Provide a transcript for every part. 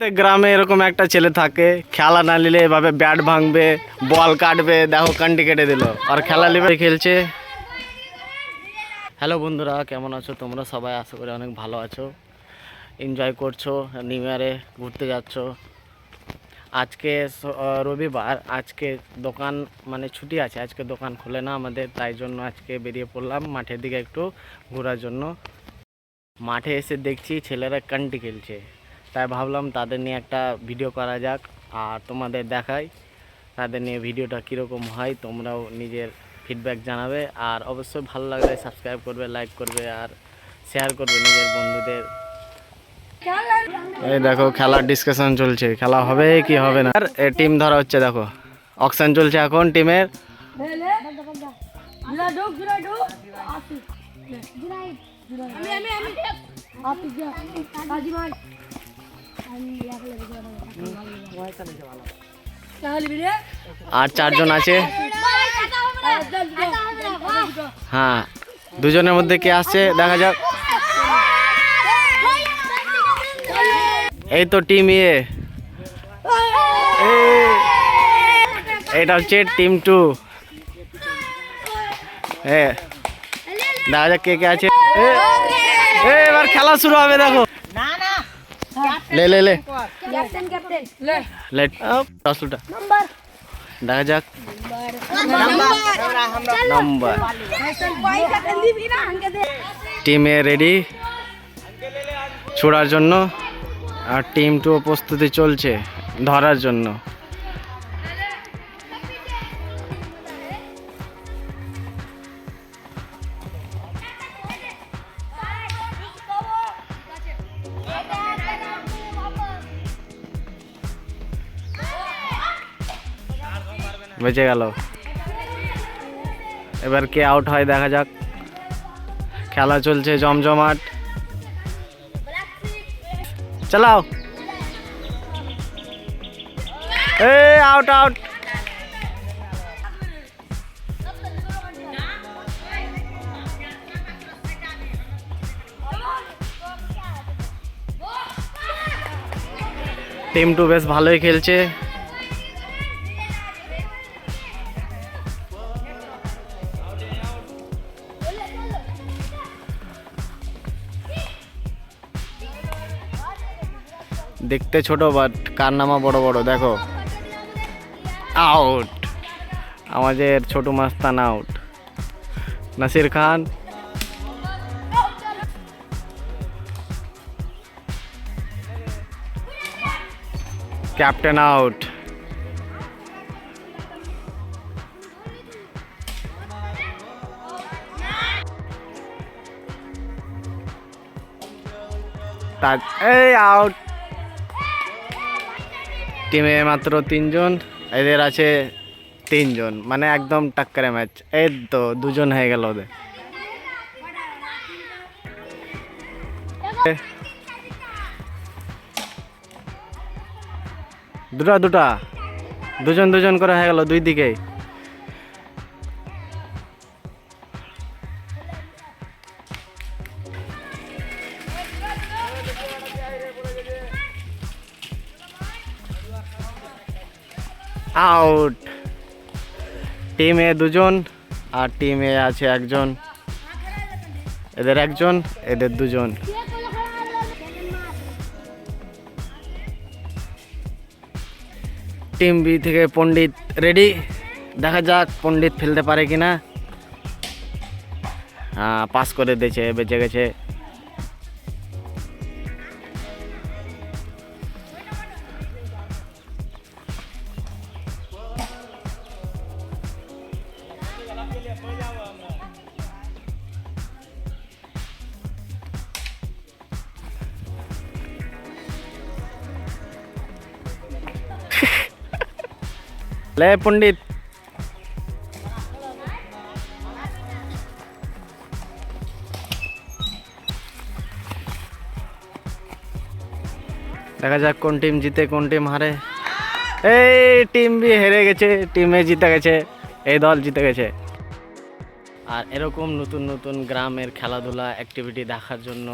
গ্রামে এরকম একটা ছেলে থাকে, খেলা না নিলে এভাবে ব্যাট ভাঙবে, বল কাটবে। দেখো কান্টি কেটে দিল, আর খেলা নিবে খেলছে। হ্যালো বন্ধুরা, কেমন আছো তোমরা সবাই? আশা করি অনেক ভালো আছো, এনজয় করছো, নিউ ইয়ারে ঘুরতে যাচ্ছ। আজকে রবিবার, আজকে দোকান মানে ছুটি আছে, আজকে দোকান খুলে না আমাদের, তাই জন্য আজকে বেরিয়ে পড়লাম মাঠের দিকে একটু ঘোরার জন্য। মাঠে এসে দেখছি ছেলেরা কান্টি খেলছে, তাই ভাবলাম তাদের নিয়ে একটা ভিডিও করা যাক আর তোমাদের দেখাই তাদের নিয়ে ভিডিওটা কীরকম হয়। তোমরাও নিজের ফিডব্যাক জানাবে, আর অবশ্যই ভালো লাগলে সাবস্ক্রাইব করবে, লাইক করবে আর শেয়ার করবে নিজের বন্ধুদের। এই দেখো খেলার ডিসকাশন চলছে, খেলা হবে কি হবে না। আর টিম ধরা হচ্ছে, দেখো অকশন চলছে এখন টিমের। আর চারজন আছে, হ্যাঁ দুজনের মধ্যে কে আসছে দেখা যাক। এই তো টিম এটা হচ্ছে টিম 2। দেখা যাক কে কে আছে। এবার খেলা শুরু হবে, দেখো লে লে লে দেখা যাক নাম্বার। টিমে রেডি ছোড়ার জন্য, আর টিম 2 প্রস্তুতি চলছে ধরার জন্য। বেঁচে গেল, এবার কে আউট হয় দেখা যাক। খেলা চলছে জমজমাট, চালাও। Out out. টিম 2 বেশ ভালোই খেলছে। দেখতে ছোট বাট কারনামা বড় বড়। দেখো আউট, আমাদের ছোট মাস্তান আউট। নাসির খান ক্যাপ্টেন আউট। এই আউট। টিমে মাত্র 3 জন, এদের আছে 3 জন, মানে একদম টাক্কারে ম্যাচ। এই তো 2 জন হয়ে গেল ওদের। দুজন করে হয়ে গেল দুই দিকেই। আউট। টিমে 2 জন আর টিমে আছে 1 জন, এদের 1 জন এদের 2 জন। টিম বি থেকে পণ্ডিত রেডি, দেখা যাক পণ্ডিত ফেলতে পারে কিনা। হ্যাঁ পাস করে দিয়েছে, বেঁচে গেছে। ले पंडित দেখা যাক কোন টিম জিতে কোন টিম হারে। এই টিম বি হেরে গেছে, টিমে জিতে গেছে, এই দল জিতে গেছে। আর এরকম নতুন নতুন গ্রামের খেলাধুলা অ্যাক্টিভিটি দেখার জন্য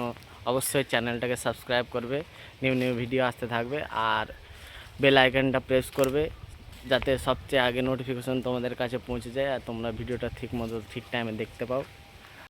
অবশ্যই চ্যানেলটাকে সাবস্ক্রাইব করবে, নিউ নিউ ভিডিও আসতে থাকবে, আর বেল আইকনটা প্রেস করবে যাতে সবচেয়ে আগে নোটিফিকেশন তোমাদের কাছে পৌঁছে যায় আর তোমরা ভিডিওটা ঠিক মতো ঠিক টাইমে দেখতে পাও।